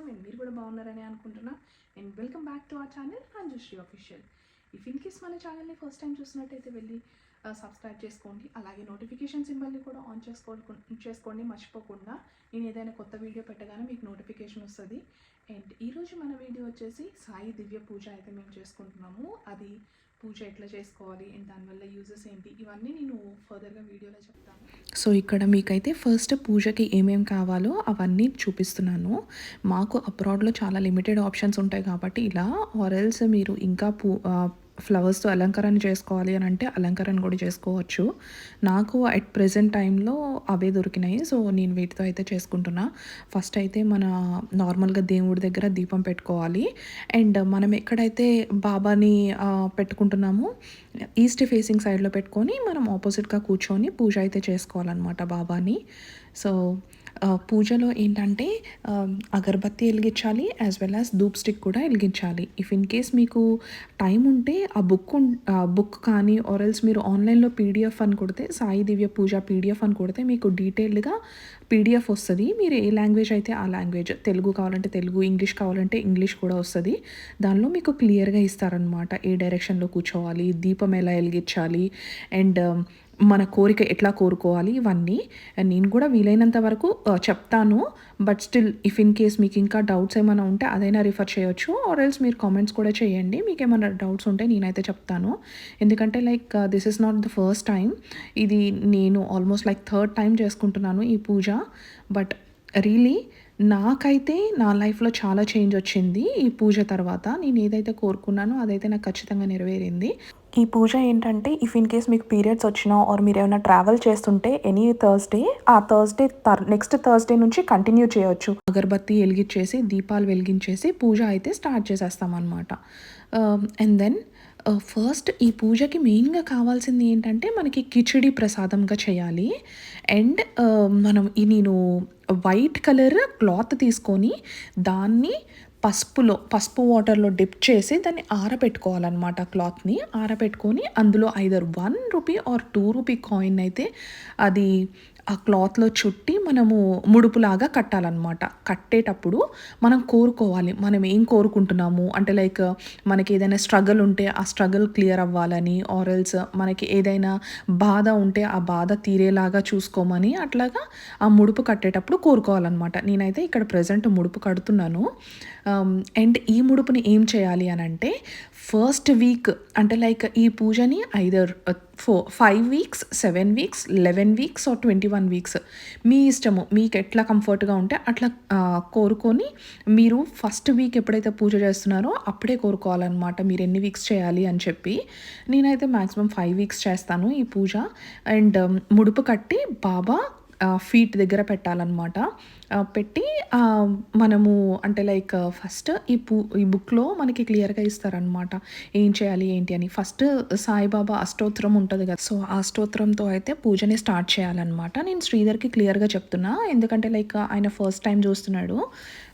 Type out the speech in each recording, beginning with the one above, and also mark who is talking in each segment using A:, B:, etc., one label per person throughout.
A: బాగున్నాం అండ్ మీరు కూడా బాగున్నారని అనుకుంటున్నా. And welcome back to our channel Anjushree official. If in case మన ఛానల్ని ఫస్ట్ టైం చూసినట్టయితే వెళ్ళి సబ్స్క్రైబ్ చేసుకోండి. అలాగే నోటిఫికేషన్ సింబల్ని కూడా ఆన్ చేసుకోండి మర్చిపోకుండా. నేను ఏదైనా కొత్త వీడియో పెట్టగానే మీకు నోటిఫికేషన్ వస్తుంది. అండ్ ఈరోజు మన వీడియో వచ్చేసి సాయి దివ్య పూజ అయితే మేము చేసుకుంటున్నాము. అది పూజ ఎట్లా చేసుకోవాలి అండ్ దానివల్ల యూజెస్ ఏంటి ఇవన్నీ నేను ఫర్దర్గా వీడియోలో చెప్తాను. సో ఇక్కడ మీకైతే ఫస్ట్ పూజకి ఏమేమి కావాలో అవన్నీ చూపిస్తున్నాను. మాకు అబ్రాడ్లో చాలా లిమిటెడ్ ఆప్షన్స్ ఉంటాయి కాబట్టి ఇలా ఆరెల్స్ మీరు ఇంకా ఫ్లవర్స్తో అలంకరణ చేసుకోవాలి అని అంటే అలంకరణ కూడా చేసుకోవచ్చు. నాకు అట్ ప్రెజెంట్ టైంలో అవే దొరికినాయి. సో నేను వీటితో అయితే చేసుకుంటున్నా. ఫస్ట్ అయితే మన నార్మల్గా దేవుడి దగ్గర దీపం పెట్టుకోవాలి. అండ్ మనం ఎక్కడైతే బాబాని పెట్టుకుంటున్నామో ఈస్ట్ ఫేసింగ్ సైడ్లో పెట్టుకొని మనం ఆపోజిట్గా కూర్చొని పూజ అయితే చేసుకోవాలన్నమాట బాబాని. సో పూజలో ఏంటంటే అగరబత్తి వెలిగించాలి as well as dhoop stick కూడా వెలిగించాలి. ఇఫ్ ఇన్ కేస్ మీకు టైం ఉంటే ఆ బుక్ కానీ ఆర్ఎల్స్ మీరు ఆన్లైన్లో పీడిఎఫ్ అని కొడితే సాయి దివ్య పూజ పీడిఎఫ్ అని కొడితే మీకు డీటెయిల్డ్గా పీడిఎఫ్ వస్తుంది. మీరు ఏ లాంగ్వేజ్ అయితే ఆ లాంగ్వేజ్, తెలుగు కావాలంటే తెలుగు, ఇంగ్లీష్ కావాలంటే ఇంగ్లీష్ కూడా వస్తుంది. దానిలో మీకు క్లియర్గా ఇస్తారనమాట ఏ డైరెక్షన్లో కూర్చోవాలి, దీపం ఎలా వెలిగించాలి అండ్ మన కోరిక ఎట్లా కోరుకోవాలి ఇవన్నీ నేను కూడా వీలైనంత వరకు చెప్తాను. But still if in case మీకు ఇంకా డౌట్స్ ఏమైనా ఉంటే అదైనా రిఫర్ చేయొచ్చు ఆర్ ఎల్స్ మీరు కామెంట్స్ కూడా చేయండి. మీకు ఏమైనా డౌట్స్ ఉంటే నేనైతే చెప్తాను. ఎందుకంటే like this is not the first time, ఇది నేను ఆల్మోస్ట్ లైక్ థర్డ్ టైం చేసుకుంటున్నాను ఈ పూజ. బట్ రియలీ నాకైతే నా లైఫ్లో చాలా చేంజ్ వచ్చింది ఈ పూజ తర్వాత. నేను ఏదైతే కోరుకున్నానో అదైతే నాకు ఖచ్చితంగా నెరవేరింది. ఈ పూజ ఏంటంటే ఇఫ్ ఇన్ కేస్ మీకు పీరియడ్స్ వచ్చినా ఆర్ మీరు ఏమైనా ట్రావెల్ చేస్తుంటే ఎనీ థర్స్డే ఆ థర్స్డే నెక్స్ట్ థర్స్డే నుంచి కంటిన్యూ చేయొచ్చు. అగరబత్తి వెలిగించేసి దీపాలు వెలిగించేసి పూజ అయితే స్టార్ట్ చేసేస్తాం అన్నమాట. అండ్ దెన్ ఫస్ట్ ఈ పూజకి మెయిన్గా కావాల్సింది ఏంటంటే మనకి కిచిడి ప్రసాదంగా చేయాలి. అండ్ నేను వైట్ కలర్ క్లాత్ తీసుకొని దాన్ని పసుపు వాటర్లో డిప్ చేసి దాన్ని ఆరబెట్టుకోవాలన్నమాట. క్లాత్ని ఆరబెట్టుకొని అందులో either 1 rupee are 2 rupee coin అయితే అది ఆ క్లాత్లో చుట్టి మనము ముడుపులాగా కట్టాలన్నమాట. కట్టేటప్పుడు మనం కోరుకోవాలి మనం ఏం కోరుకుంటున్నాము అంటే లైక్ మనకి ఏదైనా స్ట్రగుల్ ఉంటే ఆ స్ట్రగుల్ క్లియర్ అవ్వాలని ఆర్ ఎల్స్ మనకి ఏదైనా బాధ ఉంటే ఆ బాధ తీరేలాగా చూసుకోమని అట్లాగా ఆ ముడుపు కట్టేటప్పుడు కోరుకోవాలన్నమాట. నేనైతే ఇక్కడ ప్రజెంట్ ముడుపు కడుతున్నాను. అండ్ ఈ ముడుపుని ఏం చేయాలి అని అంటే ఫస్ట్ వీక్ అంటే లైక్ ఈ పూజని either 5 weeks, 7 weeks, 11 weeks or 21 weeks మీ ఇష్టము. మీకు ఎట్లా కంఫర్ట్గా ఉంటే అట్లా కోరుకొని మీరు ఫస్ట్ వీక్ ఎప్పుడైతే పూజ చేస్తున్నారో అప్పుడే కోరుకోవాలన్నమాట మీరు ఎన్ని వీక్స్ చేయాలి అని చెప్పి. నేనైతే మ్యాక్సిమం 5 వీక్స్ చేస్తాను ఈ పూజ. అండ్ ముడుపు కట్టి బాబా ఫీట్ దగ్గర పెట్టాలన్నమాట. పెట్టి మనము అంటే లైక్ ఫస్ట్ ఈ బుక్లో మనకి క్లియర్గా ఇస్తారనమాట ఏం చేయాలి ఏంటి అని. ఫస్ట్ సాయిబాబా అష్టోత్తరం ఉంటుంది కదా, సో ఆ అష్టోత్తరంతో అయితే పూజని స్టార్ట్ చేయాలన్నమాట. నేను శ్రీధర్కి క్లియర్గా చెప్తున్నా ఎందుకంటే లైక్ ఆయన ఫస్ట్ టైం చూస్తున్నాడు,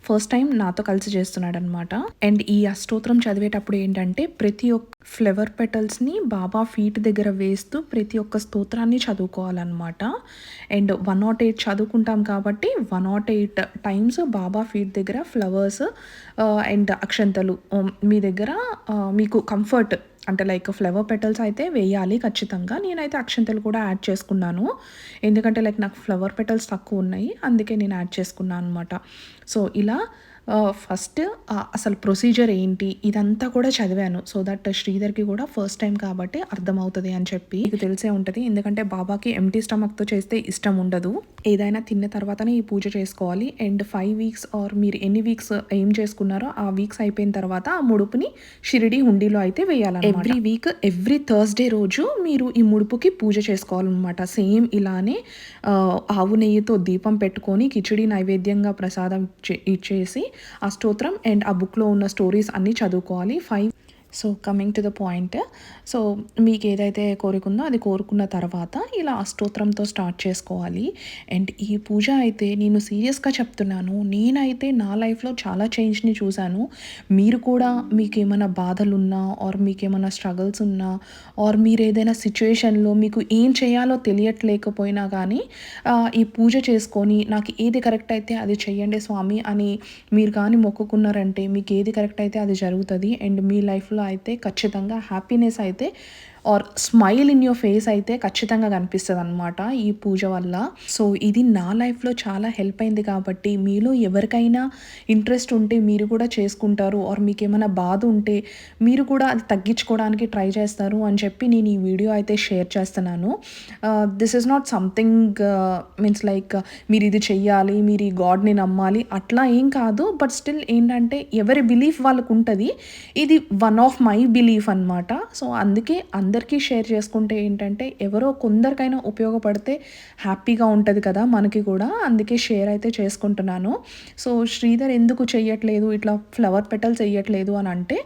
A: ఫస్ట్ టైం నాతో కలిసి చేస్తున్నాడు అనమాట. అండ్ ఈ అష్టోత్తరం చదివేటప్పుడు ఏంటంటే ప్రతి ఒక్క ఫ్లవర్ పెటల్స్ని బాబా ఫీట్ దగ్గర వేస్తూ ప్రతి ఒక్క స్తోత్రాన్ని చదువుకోవాలన్నమాట. అండ్ 108 చదువుకుంటాం కాబట్టి 108 టైమ్స్ బాబా ఫీట్ దగ్గర ఫ్లవర్స్ అండ్ అక్షంతలు మీ దగ్గర మీకు కంఫర్ట్ అంటే లైక్ ఫ్లవర్ పెటల్స్ అయితే వేయాలి ఖచ్చితంగా. నేనైతే అక్షంతలు కూడా యాడ్ చేసుకున్నాను ఎందుకంటే లైక్ నాకు ఫ్లవర్ పెటల్స్ తక్కువ ఉన్నాయి, అందుకే నేను యాడ్ చేసుకున్నాను అనమాట. సో ఇలా ఫస్ట్ అసలు ప్రొసీజర్ ఏంటి ఇదంతా కూడా చదివాను. సో దట్ శ్రీధర్కి కూడా ఫస్ట్ టైం కాబట్టి అర్థమవుతుంది అని చెప్పి. మీకు తెలిసే ఉంటుంది ఎందుకంటే బాబాకి ఎంటీ స్టమక్తో చేస్తే ఇష్టం ఉండదు, ఏదైనా తిన్న తర్వాతనే ఈ పూజ చేసుకోవాలి. అండ్ 5 వీక్స్ ఆర్ మీరు ఎన్ని వీక్స్ ఏం చేసుకున్నారో ఆ వీక్స్ అయిపోయిన తర్వాత ఆ ముడుపుని షిరిడి హుండీలో అయితే వేయాలన్నమాట. ఎవ్రీ వీక్ ఎవ్రీ థర్స్డే రోజు మీరు ఈ ముడుపుకి పూజ చేసుకోవాలన్నమాట. సేమ్ ఇలానే ఆవు నెయ్యితో దీపం పెట్టుకొని కిచిడి నైవేద్యంగా ప్రసాదం ఇచ్చేసి ఆ స్తోత్రం అండ్ ఆ బుక్లో ఉన్న స్టోరీస్ అన్నీ చదువుకోవాలి. So coming to the point. So మీకు ఏదైతే కోరిక ఉందో అది కోరుకున్న తర్వాత ఇలా అష్టోత్తరంతో స్టార్ట్ చేసుకోవాలి. అండ్ ఈ పూజ అయితే నేను సీరియస్గా చెప్తున్నాను, నేనైతే నా లైఫ్లో చాలా చేంజ్ని చూశాను. మీరు కూడా మీకు ఏమైనా బాధలున్నా ఆర్ మీకు ఏమైనా స్ట్రగుల్స్ ఉన్నా ఆర్ మీరు ఏదైనా సిచ్యువేషన్లో మీకు ఏం చేయాలో తెలియట్లేకపోయినా కానీ ఈ పూజ చేసుకొని నాకు ఏది కరెక్ట్ అయితే అది చెయ్యండి స్వామి అని మీరు కానీ మొక్కుకున్నారంటే మీకు ఏది కరెక్ట్ అయితే అది జరుగుతుంది. అండ్ మీ లైఫ్లో అయితే ఖచ్చితంగా హ్యాపీనెస్ అయితే or smile in your face అయితే ఖచ్చితంగా కనిపిస్తుంది అనమాట ఈ పూజ వల్ల. సో ఇది నా లైఫ్లో చాలా హెల్ప్ అయింది కాబట్టి మీలో ఎవరికైనా ఇంట్రెస్ట్ ఉంటే మీరు కూడా చేసుకుంటారు ఆర్ మీకు ఏమైనా బాధ ఉంటే మీరు కూడా అది తగ్గించుకోవడానికి ట్రై చేస్తారు అని చెప్పి నేను ఈ వీడియో అయితే షేర్ చేస్తున్నాను. This is not something means like మీరు ఇది చెయ్యాలి, మీరు ఈ గాడ్ని నమ్మాలి అట్లా ఏం కాదు. బట్ స్టిల్ ఏంటంటే ఎవరి బిలీఫ్ వాళ్ళకు ఉంటుంది. ఇది వన్ ఆఫ్ మై బిలీఫ్ అనమాట. సో అందుకే అందరికీ షేర్ చేసుకుంటే ఏంటంటే ఎవరో కొందరికైనా ఉపయోగపడితే హ్యాపీగా ఉంటుంది కదా మనకి కూడా. అందుకే షేర్ అయితే చేసుకుంటున్నాను. సో శ్రీధర్ ఎందుకు చెయ్యట్లేదు ఇట్లా ఫ్లవర్ పెటల్స్ వేయట్లేదు అని అంటే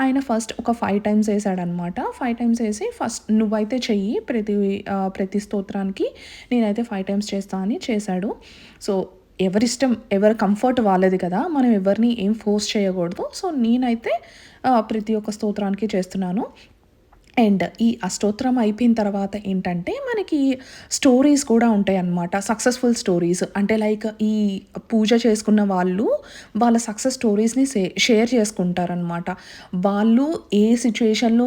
A: ఆయన ఫస్ట్ ఒక 5 టైమ్స్ వేసాడనమాట. 5 టైమ్స్ వేసి ఫస్ట్ నువ్వైతే చెయ్యి ప్రతి స్తోత్రానికి నేనైతే 5 టైమ్స్ చేస్తా అని చేశాడు. సో ఎవరిష్టం ఎవరి కంఫర్ట్ వాళ్ళది కదా, మనం ఎవరిని ఏం ఫోర్స్ చేయకూడదు. సో నేనైతే ప్రతి ఒక్క స్తోత్రానికి చేస్తున్నాను. అండ్ ఈ అష్టోత్తరం అయిపోయిన తర్వాత ఏంటంటే మనకి స్టోరీస్ కూడా ఉంటాయి అన్నమాట, సక్సెస్ఫుల్ స్టోరీస్. అంటే లైక్ ఈ పూజ చేసుకున్న వాళ్ళు వాళ్ళ సక్సెస్ స్టోరీస్ని షేర్ చేసుకుంటారనమాట. వాళ్ళు ఏ సిచ్యుయేషన్లో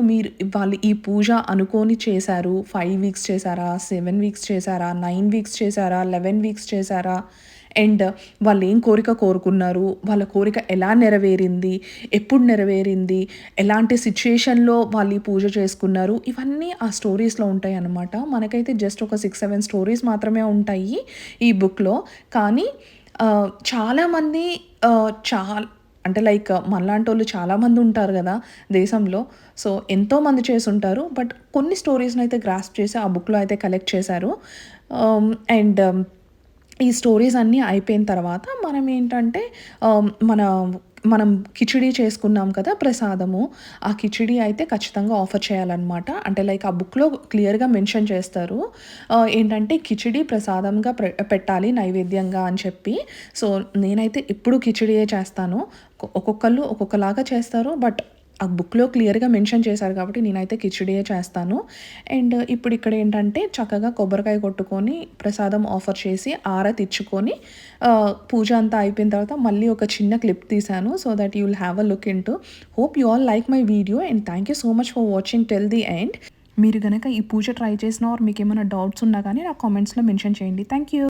A: వాళ్ళు ఈ పూజ అనుకొని చేశారు, 5 వీక్స్ చేశారా, 7 వీక్స్ చేశారా, 9 వీక్స్ చేశారా, 11 వీక్స్ చేశారా, అండ్ వాళ్ళు ఏం కోరిక కోరుకున్నారు, వాళ్ళ కోరిక ఎలా నెరవేరింది, ఎప్పుడు నెరవేరింది, ఎలాంటి సిచ్యుయేషన్లో వాళ్ళు ఈ పూజ చేసుకున్నారు, ఇవన్నీ ఆ స్టోరీస్లో ఉంటాయి అన్నమాట. మనకైతే జస్ట్ ఒక 6-7 స్టోరీస్ మాత్రమే ఉంటాయి ఈ బుక్లో. కానీ చాలామంది అంటే లైక్ మనలాంటి వాళ్ళు చాలామంది ఉంటారు కదా దేశంలో. సో ఎంతోమంది చేసి ఉంటారు. బట్ కొన్ని స్టోరీస్ని అయితే గ్రాస్ప్ చేసి ఆ బుక్లో అయితే కలెక్ట్ చేశారు. అండ్ ఈ స్టోరీస్ అన్నీ అయిపోయిన తర్వాత మనం ఏంటంటే మనం కిచిడీ చేసుకున్నాం కదా ప్రసాదము, ఆ కిచిడీ అయితే ఖచ్చితంగా ఆఫర్ చేయాలన్నమాట. అంటే లైక్ ఆ బుక్లో క్లియర్గా మెన్షన్ చేస్తారు ఏంటంటే కిచిడీ ప్రసాదంగా పెట్టాలి నైవేద్యంగా అని చెప్పి. సో నేనైతే ఎప్పుడు కిచిడీయే చేస్తాను. ఒక్కొక్కళ్ళు ఒక్కొక్కలాగా చేస్తారు. బట్ ఆ బుక్లో క్లియర్గా మెన్షన్ చేశారు కాబట్టి నేనైతే కిచిడీయే చేస్తాను. అండ్ ఇప్పుడు ఇక్కడ ఏంటంటే చక్కగా కొబ్బరికాయ కొట్టుకొని ప్రసాదం ఆఫర్ చేసి ఆరతి ఇచ్చుకొని పూజ అంతా అయిపోయిన తర్వాత మళ్ళీ ఒక చిన్న క్లిప్ తీశాను. So that you will have a look in to. Hope you all like my video and thank you so much for watching till the end. మీరు కనుక ఈ పూజ ట్రై చేసినా ఆర్ మీకు ఏమైనా డౌట్స్ ఉన్నా కానీ నాకు కామెంట్స్లో మెన్షన్ చేయండి. Thank you.